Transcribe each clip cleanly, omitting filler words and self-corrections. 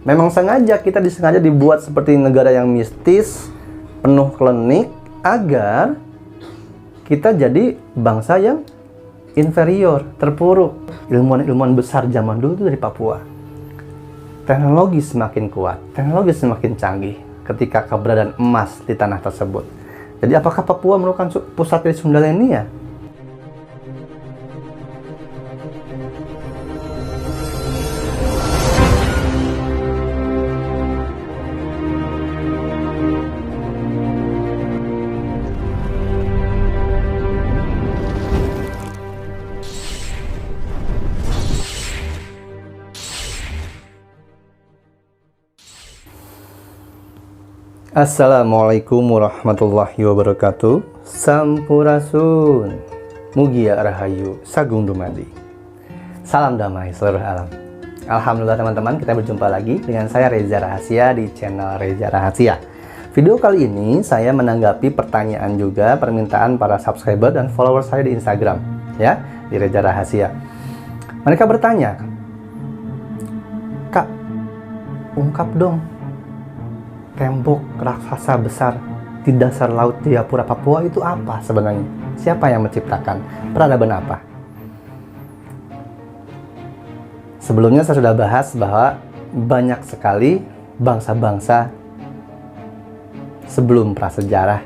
Memang sengaja kita disengaja dibuat seperti negara yang mistis, penuh klinik, agar kita jadi bangsa yang inferior, terpuruk. Ilmuwan-ilmuwan besar zaman dulu itu dari Papua. Teknologi semakin kuat, teknologi semakin canggih ketika keberadaan emas di tanah tersebut. Jadi apakah Papua merupakan pusat dari Sundalenia? Assalamualaikum warahmatullahi wabarakatuh. Sampurasun, Mugia Rahayu, Sagung Dumadi. Salam damai seluruh alam. Alhamdulillah teman-teman, kita berjumpa lagi dengan saya Reza Rahasia di channel Reza Rahasia. Video kali ini saya menanggapi pertanyaan juga permintaan para subscriber dan follower saya di Instagram, ya, di Reza Rahasia. Mereka bertanya, "Kak, ungkap dong tembok raksasa besar di dasar laut Jayapura, Papua itu apa sebenarnya? Siapa yang menciptakan? Peradaban apa?" Sebelumnya saya sudah bahas bahwa banyak sekali bangsa-bangsa sebelum prasejarah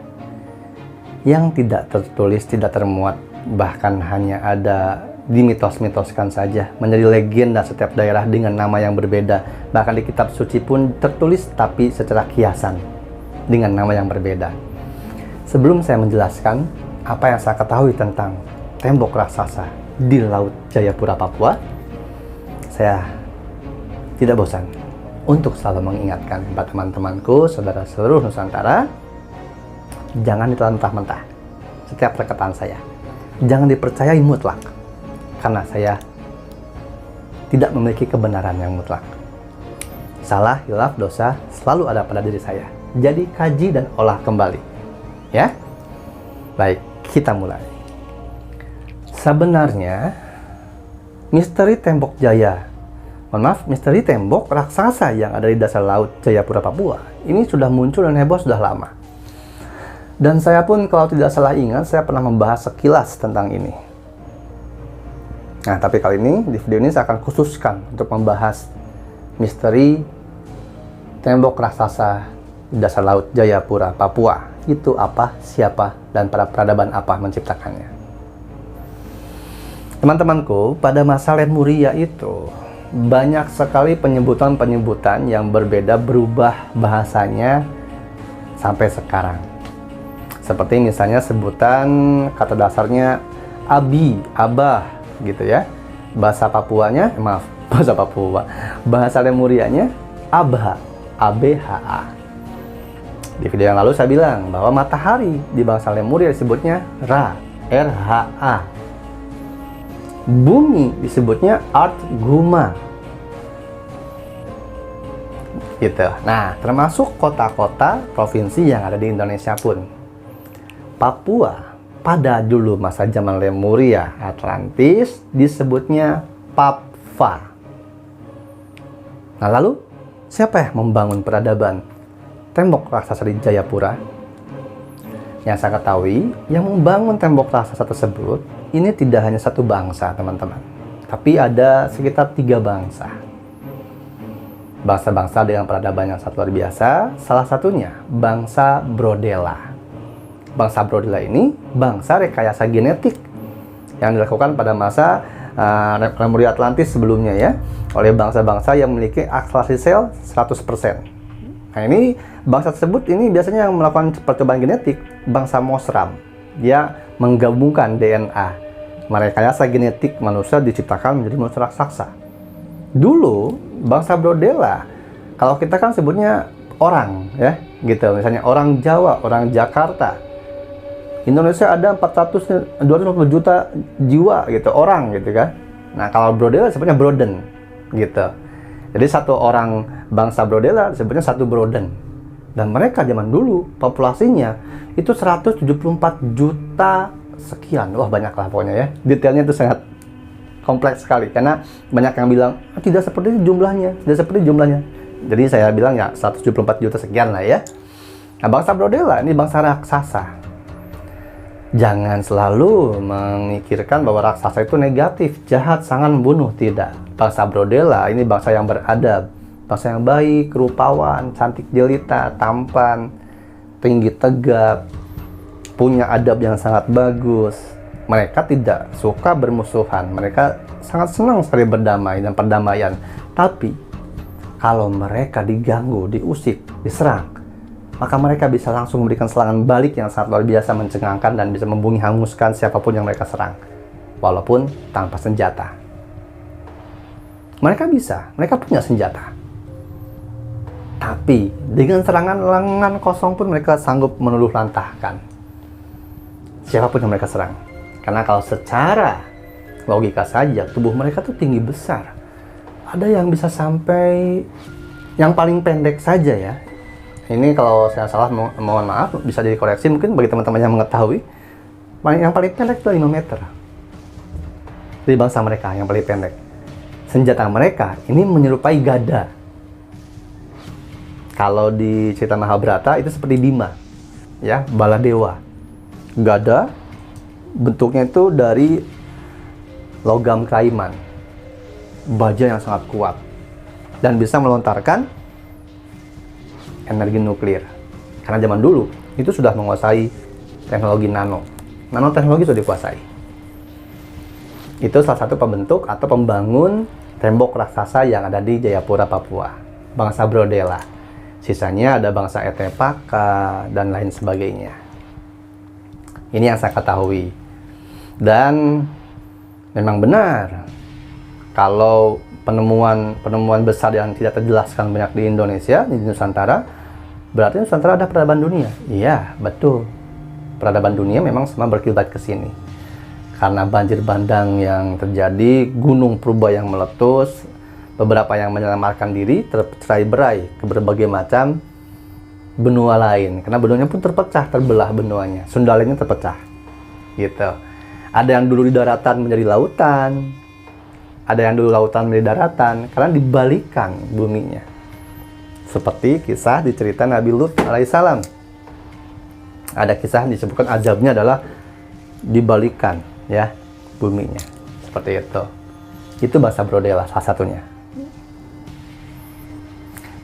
yang tidak tertulis, tidak termuat, bahkan hanya ada dimitos-mitoskan saja, menjadi legenda setiap daerah dengan nama yang berbeda. Bahkan di kitab suci pun tertulis tapi secara kiasan dengan nama yang berbeda. Sebelum saya menjelaskan apa yang saya ketahui tentang tembok raksasa di Laut Jayapura, Papua, saya tidak bosan untuk selalu mengingatkan kepada teman-temanku, saudara seluruh Nusantara, jangan ditelan mentah-mentah setiap perkataan saya. Jangan dipercayai mutlak, karena saya tidak memiliki kebenaran yang mutlak. Salah, hilaf, dosa selalu ada pada diri saya. Jadi kaji dan olah kembali. Ya? Baik, kita mulai. Sebenarnya misteri tembok misteri tembok raksasa yang ada di dasar laut Jayapura, Papua ini sudah muncul dan heboh sudah lama. Dan saya pun kalau tidak salah ingat, saya pernah membahas sekilas tentang ini. Nah, tapi kali ini, di video ini saya akan khususkan untuk membahas misteri tembok raksasa di dasar laut Jayapura, Papua. Itu apa, siapa, dan peradaban apa menciptakannya. Teman-temanku, pada masa Lemuria itu, banyak sekali penyebutan-penyebutan yang berbeda, berubah bahasanya sampai sekarang. Seperti misalnya sebutan kata dasarnya abi, abah, gitu ya. Bahasa Papuanya, bahasa Lemurianya abha, abha. Di video yang lalu saya bilang bahwa matahari di bahasa Lemuria disebutnya ra, rha. Bumi disebutnya art guma, gitu. Nah, termasuk kota-kota provinsi yang ada di Indonesia pun. Papua pada dulu masa zaman Lemuria, Atlantis, disebutnya Papva. Nah, lalu siapa yang membangun peradaban tembok raksasa di Jayapura? Yang saya ketahui, yang membangun tembok raksasa tersebut ini tidak hanya satu bangsa, teman-teman, tapi ada sekitar 3 bangsa. Bangsa-bangsa dengan peradaban yang sangat luar biasa. Salah satunya bangsa Brodela. Bangsa Brodela ini bangsa rekayasa genetik yang dilakukan pada masa Lemuria Atlantis sebelumnya, ya, oleh bangsa-bangsa yang memiliki akselerasi sel 100%. Nah, ini bangsa tersebut ini biasanya yang melakukan percobaan genetik, bangsa Mosram. Dia menggabungkan DNA, merekayasa genetik manusia diciptakan menjadi manusia raksasa. Dulu bangsa Brodela, kalau kita kan sebutnya orang, ya, gitu. Misalnya orang Jawa, orang Jakarta. Indonesia ada 250 juta jiwa, gitu, orang, gitu kan. Nah, kalau Brodela sebutnya Broden, gitu. Jadi satu orang bangsa Brodela disebutnya satu Broden. Dan mereka zaman dulu populasinya itu 174 juta sekian. Wah, banyak lah pokoknya, ya. Detailnya itu sangat kompleks sekali, karena banyak yang bilang tidak seperti jumlahnya, tidak seperti jumlahnya. Jadi saya bilang ya 174 juta sekian lah ya. Nah, bangsa Brodella ini bangsa raksasa. Jangan selalu memikirkan bahwa raksasa itu negatif, jahat, sangat membunuh. Tidak. Bangsa Brodella ini bangsa yang beradab, bangsa yang baik, rupawan, cantik jelita, tampan, tinggi tegap, punya adab yang sangat bagus. Mereka tidak suka bermusuhan. Mereka sangat senang sekali berdamai dan perdamaian. Tapi kalau mereka diganggu, diusik, diserang, maka mereka bisa langsung memberikan serangan balik yang sangat luar biasa, mencengangkan, dan bisa membumi hanguskan siapapun yang mereka serang, walaupun tanpa senjata. Mereka bisa, mereka punya senjata. Tapi dengan serangan lengan kosong pun mereka sanggup meluluh lantahkan siapapun yang mereka serang. Karena kalau secara logika saja, tubuh mereka tuh tinggi besar. Ada yang bisa sampai yang paling pendek saja ya. Ini kalau saya salah mohon maaf, bisa dikoreksi mungkin bagi teman-teman yang mengetahui. Yang paling pendek itu 5 meter. Dari bangsa mereka yang paling pendek. Senjata mereka ini menyerupai gada. Kalau di cerita Mahabharata itu seperti Bima, ya, bala dewa. Gada bentuknya itu dari logam kaiman, baja yang sangat kuat, dan bisa melontarkan energi nuklir. Karena zaman dulu itu sudah menguasai teknologi nanoteknologi sudah dikuasai. Itu salah satu pembentuk atau pembangun tembok raksasa yang ada di Jayapura, Papua, bangsa Brodella. Sisanya ada bangsa Etepaka dan lain sebagainya. Ini yang saya ketahui. Dan memang benar kalau penemuan besar yang tidak terjelaskan banyak di Indonesia, di Nusantara, berarti Nusantara ada peradaban dunia. Iya, betul. Peradaban dunia memang semua berkiblat ke sini. Karena banjir bandang yang terjadi, gunung purba yang meletus, beberapa yang menyelamatkan diri tercerai-berai ke berbagai macam benua lain. Karena benuanya pun terpecah, terbelah benuanya. Sundalennya terpecah. Gitu. Ada yang dulu di daratan menjadi lautan, ada yang dulu lautan menjadi daratan, karena dibalikan buminya. Seperti kisah di cerita Nabi Lut alaihissalam. Ada kisah disebutkan azabnya adalah dibalikan ya buminya. Seperti itu. Itu bangsa Brodella salah satunya.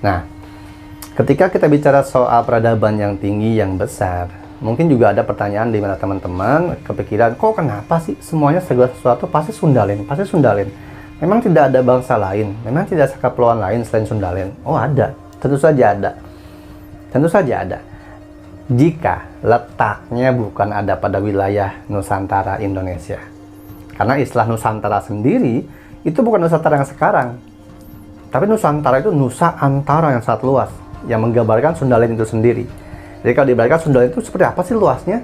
Nah, ketika kita bicara soal peradaban yang tinggi, yang besar, mungkin juga ada pertanyaan di mana teman-teman kepikiran, kok kenapa sih semuanya segala sesuatu pasti Sundalen, pasti Sundalen. Memang tidak ada bangsa lain, memang tidak ada kepulauan lain selain Sundalen. Oh ada, tentu saja ada. Tentu saja ada. Jika letaknya bukan ada pada wilayah Nusantara Indonesia. Karena istilah Nusantara sendiri, itu bukan Nusantara yang sekarang. Tapi Nusantara itu Nusa Antara yang sangat luas, yang menggambarkan Sundalen itu sendiri. Jadi kalau diibaratkan Sundalen itu seperti apa sih luasnya?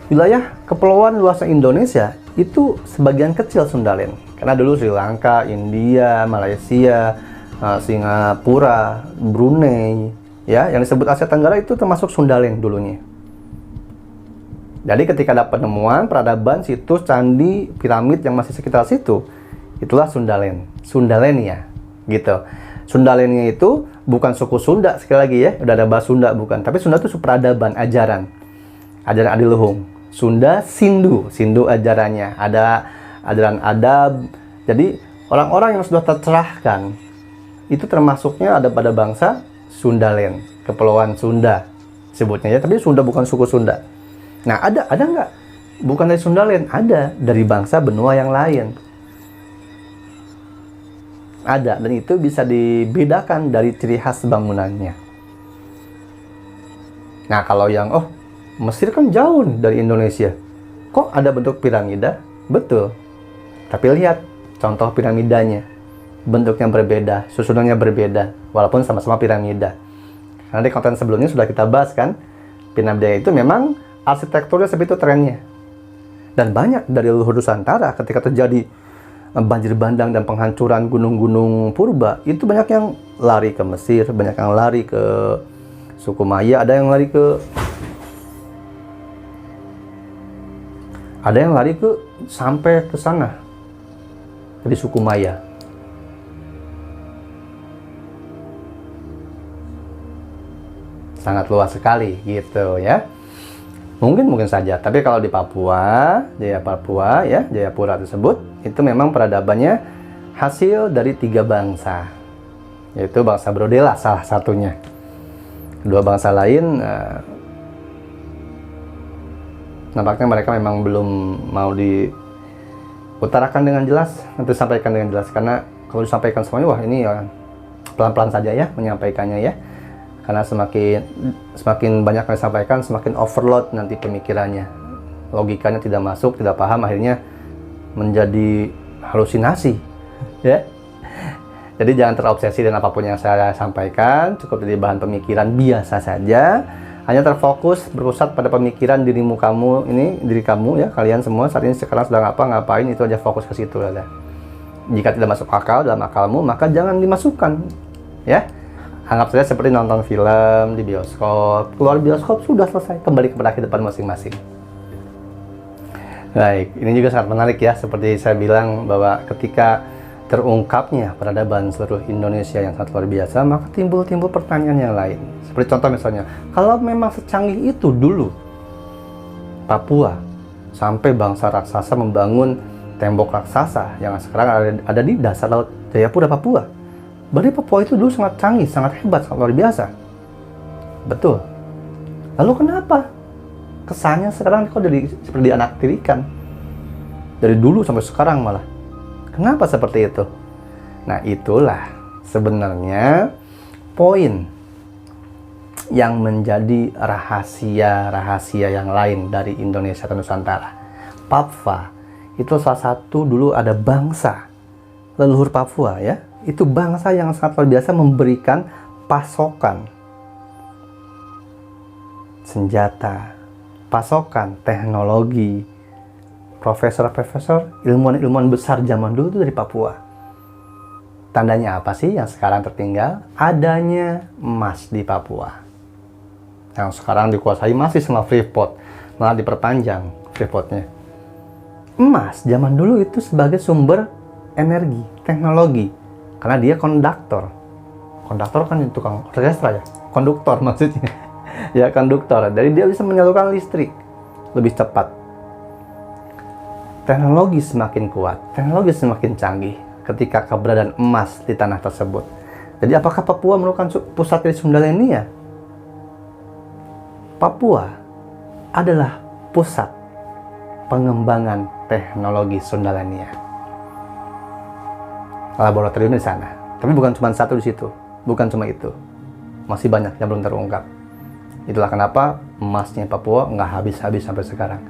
Wilayah kepulauan luasnya Indonesia itu sebagian kecil Sundalen. Karena dulu Sri Lanka, India, Malaysia, Singapura, Brunei, ya, yang disebut Asia Tenggara itu termasuk Sundalen dulunya. Jadi ketika ada penemuan peradaban, situs, candi, piramid yang masih sekitar situ, itulah Sundalen, Sundalenia, gitu. Sundalenia itu bukan suku Sunda, sekali lagi ya, udah ada bahasa Sunda bukan, tapi Sunda itu peradaban, ajaran adiluhung. Sunda Sindu, Sindu ajarannya, ada ajaran adab. Jadi orang-orang yang sudah tercerahkan itu termasuknya ada pada bangsa Sundalen, kepulauan Sunda sebutnya ya, tapi Sunda bukan suku Sunda. Nah, ada nggak? Bukan dari Sundalen, ada dari bangsa benua yang lain. Ada, dan itu bisa dibedakan dari ciri khas bangunannya. Nah, kalau yang, Mesir kan jauh dari Indonesia. Kok ada bentuk piramida? Betul. Tapi lihat contoh piramidanya. Bentuknya berbeda, susunannya berbeda, walaupun sama-sama piramida. Karena di konten sebelumnya sudah kita bahas kan, piramida itu memang arsitekturnya seperti itu trennya. Dan banyak dari leluhur Nusantara ketika terjadi banjir bandang dan penghancuran gunung-gunung purba, itu banyak yang lari ke Mesir, banyak yang lari ke suku Maya, ada yang lari sampai ke sana, dari suku Maya. sangat luas sekali gitu ya. Mungkin saja, tapi kalau di Papua, Jayapura tersebut, itu memang peradabannya hasil dari 3 bangsa, yaitu bangsa Brodela salah satunya. Kedua bangsa lain, nampaknya mereka memang belum mau diutarakan dengan jelas, nanti sampaikan dengan jelas, karena kalau disampaikan semuanya, wah ini ya pelan-pelan saja ya menyampaikannya ya. Karena semakin banyak yang disampaikan, semakin overload nanti pemikirannya. Logikanya tidak masuk, tidak paham, akhirnya menjadi halusinasi. Ya. Jadi jangan terobsesi dengan apapun yang saya sampaikan, cukup jadi bahan pemikiran biasa saja. Hanya terfokus, berpusat pada pemikiran diri kamu ya, kalian semua saat ini sekarang sedang ngapain, itu aja fokus ke situ aja. Jika tidak masuk akal dalam akalmu, maka jangan dimasukkan. Ya. Anggap saja seperti nonton film di bioskop. Keluar bioskop sudah selesai, kembali kepada kehidupan masing-masing. Baik, ini juga sangat menarik ya. Seperti saya bilang bahwa ketika terungkapnya peradaban seluruh Indonesia yang sangat luar biasa, maka timbul pertanyaan yang lain. Seperti contoh misalnya, kalau memang secanggih itu dulu Papua, sampai bangsa raksasa membangun tembok raksasa yang sekarang ada di dasar laut Jayapura, Papua. Berarti Papua itu dulu sangat canggih, sangat hebat, sangat luar biasa. Betul. Lalu kenapa kesannya sekarang kok jadi seperti dianaktirikan? Dari dulu sampai sekarang malah. Kenapa seperti itu? Nah, itulah sebenarnya poin yang menjadi rahasia yang lain dari Indonesia dan Nusantara. Papua itu salah satu dulu ada bangsa leluhur Papua ya. Itu bangsa yang sangat luar biasa memberikan pasokan senjata, pasokan teknologi, profesor-profesor, ilmuwan-ilmuwan besar zaman dulu itu dari Papua. Tandanya apa sih yang sekarang tertinggal? Adanya emas di Papua. Yang sekarang dikuasai masih sama Freeport, malah diperpanjang Freeportnya. Emas zaman dulu itu sebagai sumber energi, teknologi. Karena dia konduktor. Konduktor kan tukang orkestra ya. Konduktor maksudnya. Ya, konduktor. Jadi dia bisa menyalurkan listrik lebih cepat. Teknologi semakin kuat, teknologi semakin canggih ketika keberadaan emas di tanah tersebut. Jadi apakah Papua merupakan pusat dari Sundalenia? Papua adalah pusat pengembangan teknologi Sundalenia. Laboratorium di sana. Tapi bukan cuma satu di situ. Bukan cuma itu. Masih banyak yang belum terungkap. Itulah kenapa emasnya Papua nggak habis-habis sampai sekarang.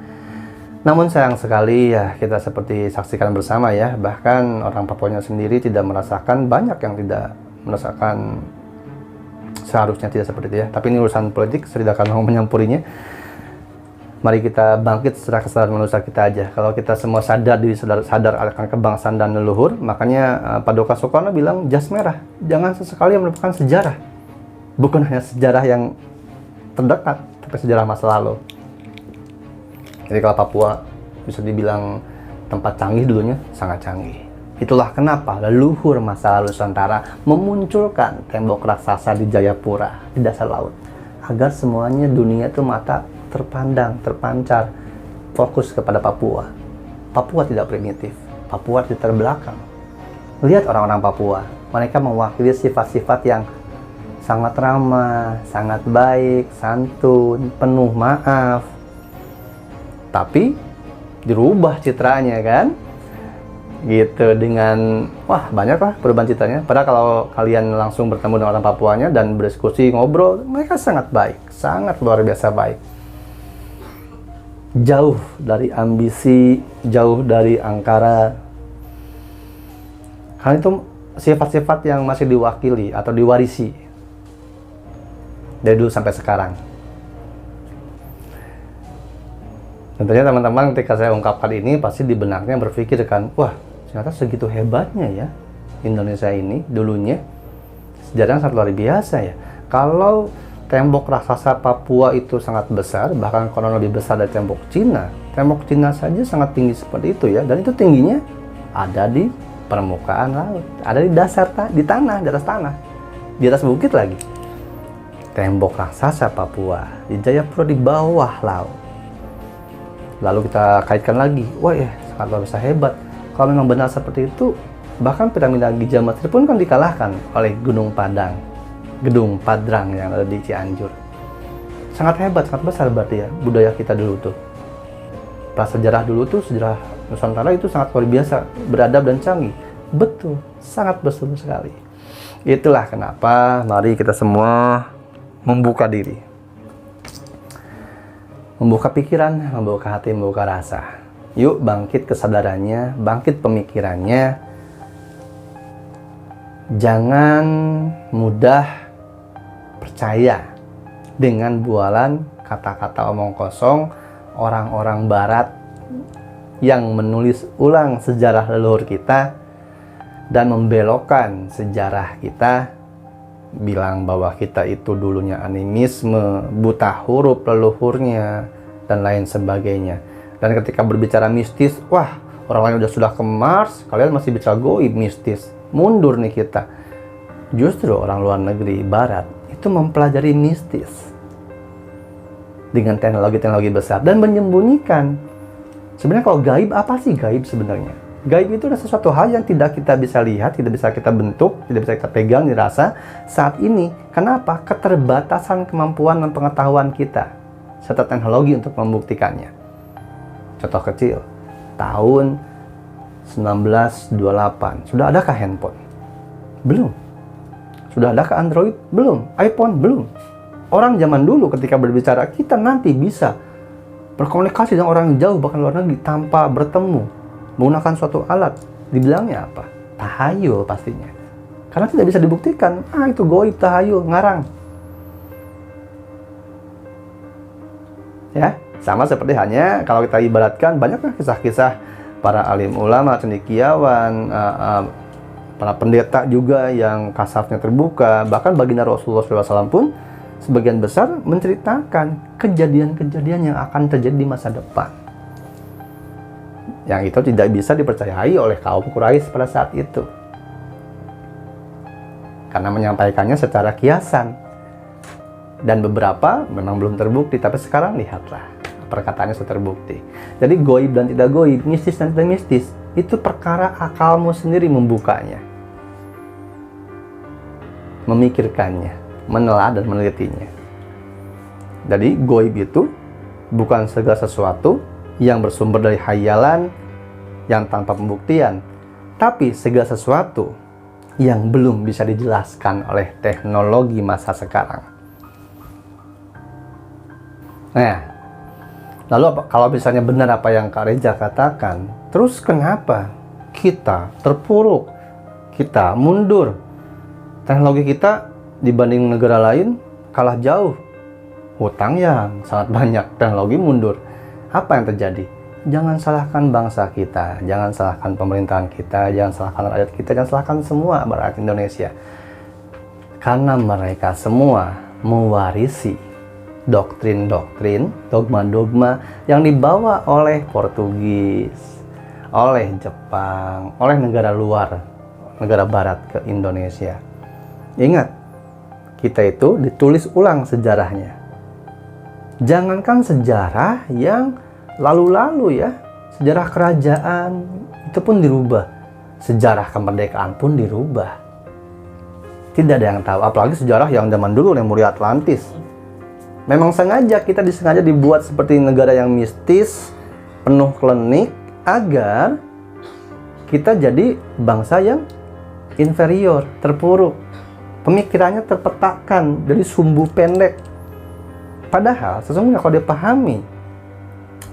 Namun sayang sekali ya, kita seperti saksikan bersama ya, bahkan orang Papuanya sendiri tidak merasakan, banyak yang tidak merasakan, seharusnya tidak seperti itu ya. Tapi ini urusan politik, saya tidak akan mau menyampurinya. Mari kita bangkit secara kesadaran manusia kita aja. Kalau kita semua sadar akan kebangsaan dan leluhur, makanya Paduka Soekarno bilang jas merah jangan sesekali merupakan sejarah. Bukan hanya sejarah yang terdekat, tapi sejarah masa lalu. Jadi kalau Papua bisa dibilang tempat canggih dulunya, sangat canggih. Itulah kenapa leluhur masa lalu Nusantara memunculkan tembok raksasa di Jayapura, di dasar laut. Agar semuanya dunia itu mata terpandang, terpancar, fokus kepada Papua. Papua tidak primitif, Papua tidak terbelakang. Lihat orang-orang Papua, mereka mewakili sifat-sifat yang sangat ramah, sangat baik, santun, penuh maaf. Tapi dirubah citranya kan, gitu, dengan wah banyak lah perubahan citranya. Padahal kalau kalian langsung bertemu dengan orang Papuanya dan berdiskusi, ngobrol, mereka sangat baik, sangat luar biasa baik. Jauh dari ambisi, jauh dari angkara. Karena itu sifat-sifat yang masih diwakili atau diwarisi dari dulu sampai sekarang. Tentunya teman-teman ketika saya ungkapkan ini pasti di benaknya berpikir kan, wah ternyata segitu hebatnya ya Indonesia ini dulunya. Sejarahnya sangat luar biasa ya. Kalau tembok raksasa Papua itu sangat besar, bahkan konon lebih besar dari tembok Cina. Tembok Cina saja sangat tinggi seperti itu ya, dan itu tingginya ada di permukaan laut, ada di dasar di tanah, di atas tanah, di atas bukit lagi. tembok raksasa Papua di Jayapura di bawah laut. Lalu kita kaitkan lagi, wah ya sangat luar biasa hebat. Kalau memang benar seperti itu, bahkan piramida Giza Mesir pun kan dikalahkan oleh Gunung Padang, Gedung Padrang yang ada di Cianjur. Sangat hebat, sangat besar berarti ya budaya kita dulu tuh. Prasejarah dulu tuh, sejarah Nusantara itu sangat luar biasa, beradab dan canggih. Betul, sangat betul sekali. Itulah kenapa mari kita semua membuka diri, membuka pikiran, membuka hati, membuka rasa. Yuk bangkit kesadarannya, bangkit pemikirannya. Jangan mudah percaya dengan bualan kata-kata omong kosong orang-orang barat yang menulis ulang sejarah leluhur kita dan membelokkan sejarah kita, bilang bahwa kita itu dulunya animisme, buta huruf leluhurnya, dan lain sebagainya. Dan ketika berbicara mistis, wah orang lain sudah ke Mars, kalian masih bicara goib mistis. Mundur nih kita. Justru orang luar negeri barat itu mempelajari mistis dengan teknologi-teknologi besar dan menyembunyikan. Sebenarnya kalau gaib, apa sih gaib sebenarnya? Gaib itu adalah sesuatu hal yang tidak kita bisa lihat, tidak bisa kita bentuk, tidak bisa kita pegang, dirasa saat ini. Kenapa? Keterbatasan kemampuan dan pengetahuan kita serta teknologi untuk membuktikannya. Contoh kecil, tahun 1928 sudah adakah handphone? Belum. Sudah adakah Android? Belum. iPhone? Belum. Orang zaman dulu ketika berbicara, kita nanti bisa berkomunikasi dengan orang jauh bahkan luar negeri tanpa bertemu menggunakan suatu alat. Dibilangnya apa? Tahayul pastinya. Karena tidak bisa dibuktikan. Itu goib, tahayul, ngarang. Ya, sama seperti hanya kalau kita ibaratkan banyaklah kisah-kisah para alim ulama, cendekiawan, para pendeta juga yang kasafnya terbuka. Bahkan baginda Rasulullah SAW pun sebagian besar menceritakan kejadian-kejadian yang akan terjadi di masa depan, yang itu tidak bisa dipercayai oleh kaum Quraisy pada saat itu karena menyampaikannya secara kiasan, dan beberapa memang belum terbukti. Tapi sekarang lihatlah, perkataannya sudah terbukti. Jadi goib dan tidak goib, mistis dan tidak mistis, itu perkara akalmu sendiri membukanya, memikirkannya, menelah dan menelitinya. Jadi goib itu bukan segala sesuatu yang bersumber dari khayalan yang tanpa pembuktian, tapi segala sesuatu yang belum bisa dijelaskan oleh teknologi masa sekarang. Nah, lalu kalau misalnya benar apa yang Kak Reza katakan, terus kenapa kita terpuruk, kita mundur? Teknologi kita dibanding negara lain kalah jauh, hutang yang sangat banyak, teknologi mundur. Apa yang terjadi? Jangan salahkan bangsa kita, jangan salahkan pemerintahan kita, jangan salahkan rakyat kita, jangan salahkan semua rakyat Indonesia. Karena mereka semua mewarisi doktrin-doktrin, dogma-dogma yang dibawa oleh Portugis, oleh Jepang, oleh negara luar, negara barat ke Indonesia. Ingat, kita itu ditulis ulang sejarahnya. Jangankan sejarah yang lalu-lalu ya, sejarah kerajaan itu pun dirubah, sejarah kemerdekaan pun dirubah. Tidak ada yang tahu, apalagi sejarah yang zaman dulu, Lemuria Atlantis. Memang sengaja kita disengaja dibuat seperti negara yang mistis, penuh klinik, agar kita jadi bangsa yang inferior, terpuruk. Pemikirannya terpetakkan, jadi sumbu pendek. Padahal sesungguhnya kalau dipahami,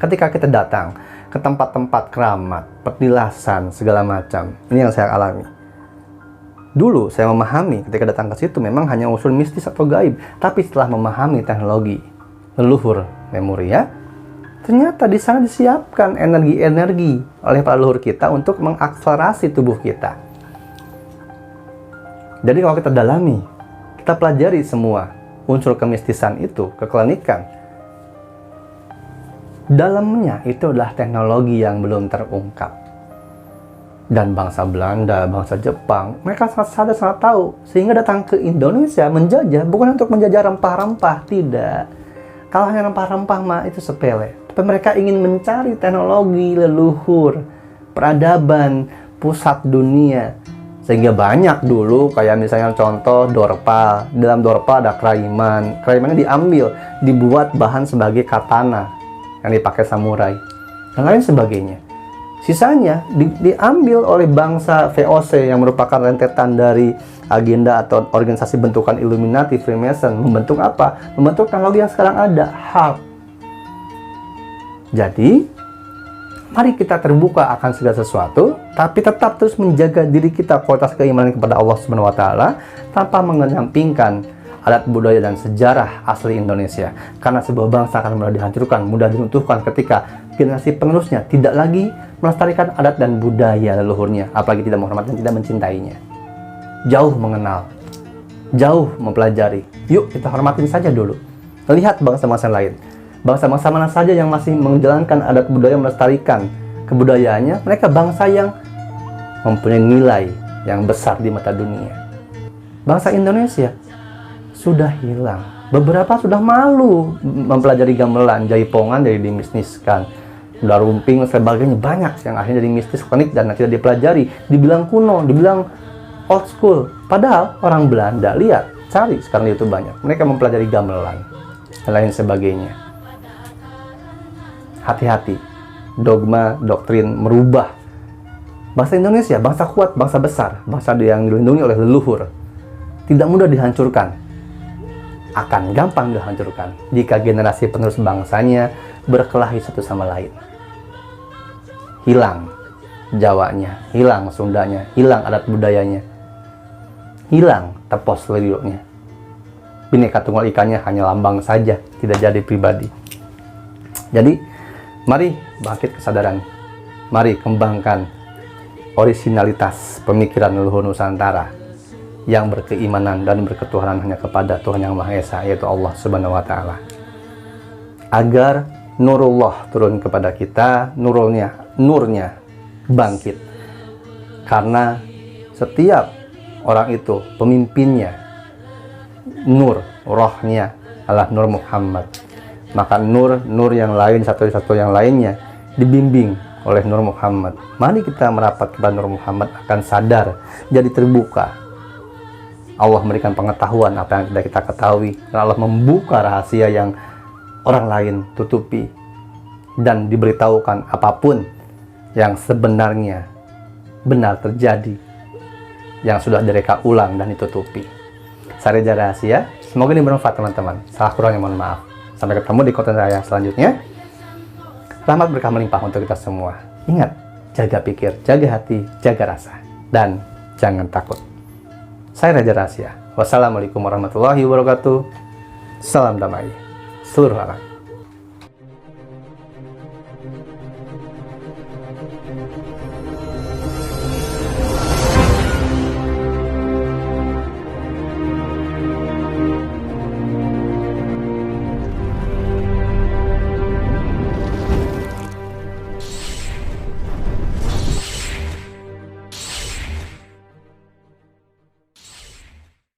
ketika kita datang ke tempat-tempat keramat, petilasan, segala macam, ini yang saya alami. Dulu saya memahami ketika datang ke situ memang hanya unsur mistis atau gaib. Tapi setelah memahami teknologi leluhur Lemuria, ternyata di sana disiapkan energi-energi oleh para leluhur kita untuk mengakselerasi tubuh kita. Jadi kalau kita dalami, kita pelajari semua unsur kemistisan itu, keklinikan, dalamnya itu adalah teknologi yang belum terungkap. Dan bangsa Belanda, bangsa Jepang, mereka sangat sadar, sangat tahu. Sehingga datang ke Indonesia menjajah, bukan untuk menjajah rempah-rempah, tidak. Kalau hanya rempah-rempah mah itu sepele. Tapi mereka ingin mencari teknologi leluhur, peradaban, pusat dunia. Sehingga banyak dulu, kayak misalnya contoh dorpal. Dalam dorpal ada keraiman. Keraimannya diambil, dibuat bahan sebagai katana yang dipakai samurai, dan lain sebagainya. Sisanya diambil oleh bangsa VOC yang merupakan rentetan dari agenda atau organisasi bentukan Illuminati, Freemason. Membentuk apa? Membentuk teknologi yang sekarang ada, HARP. Jadi, mari kita terbuka akan segala sesuatu, tapi tetap terus menjaga diri kita, kualitas keimanan kepada Allah Subhanahu wa Ta'ala, tanpa mengesampingkan adat budaya dan sejarah asli Indonesia. Karena sebuah bangsa akan mudah dihancurkan, mudah diruntuhkan ketika generasi penerusnya tidak lagi melestarikan adat dan budaya leluhurnya, apalagi tidak menghormati dan tidak mencintainya. Jauh mengenal, jauh mempelajari. Yuk kita hormatin saja dulu. Lihat bangsa-bangsa lain. Bangsa-bangsa mana saja yang masih menjalankan adat budaya, melestarikan kebudayaannya, mereka bangsa yang mempunyai nilai yang besar di mata dunia. Bangsa Indonesia sudah hilang. Beberapa sudah malu mempelajari gamelan, jaipongan, jadi dimisniskan. Udah rumping dan sebagainya, banyak yang akhirnya jadi mistis, klinik, dan tidak dipelajari. Dibilang kuno, dibilang old school. Padahal orang Belanda, lihat, cari sekarang di YouTube banyak. Mereka mempelajari gamelan dan lain sebagainya. Hati-hati, dogma, doktrin merubah. Bangsa Indonesia, bangsa kuat, bangsa besar, bangsa yang dilindungi oleh leluhur, tidak mudah dihancurkan. Akan gampang dihancurkan jika generasi penerus bangsanya berkelahi satu sama lain. Hilang Jawanya, hilang Sundanya, hilang adat budayanya, hilang tepos liriknya. Bhinneka Tunggal Ikanya hanya lambang saja, tidak jadi pribadi. Jadi, mari bangkit kesadaran. Mari kembangkan orisinalitas pemikiran leluhur Nusantara yang berkeimanan dan berketuhanan hanya kepada Tuhan Yang Maha Esa, yaitu Allah Subhanahu wa Ta'ala. Agar nurullah turun kepada kita, nurnya bangkit. Karena setiap orang itu, pemimpinnya, nur, rohnya adalah Nur Muhammad. Maka nur yang lain, satu yang lainnya dibimbing oleh Nur Muhammad. Mari kita merapat kepada Nur Muhammad, akan sadar, jadi terbuka. Allah memberikan pengetahuan apa yang tidak kita ketahui, dan Allah membuka rahasia yang orang lain tutupi, dan diberitahukan apapun yang sebenarnya benar terjadi, yang sudah direka ulang dan ditutupi. Saya Reza Rahasia, semoga ini bermanfaat teman-teman. Salah kurangnya mohon maaf. Sampai ketemu di konten saya selanjutnya. Rahmat berkah melimpah untuk kita semua. Ingat, jaga pikir, jaga hati, jaga rasa, dan jangan takut. Saya Reza Rahasia. Wassalamualaikum warahmatullahi wabarakatuh. Salam damai seluruh alam.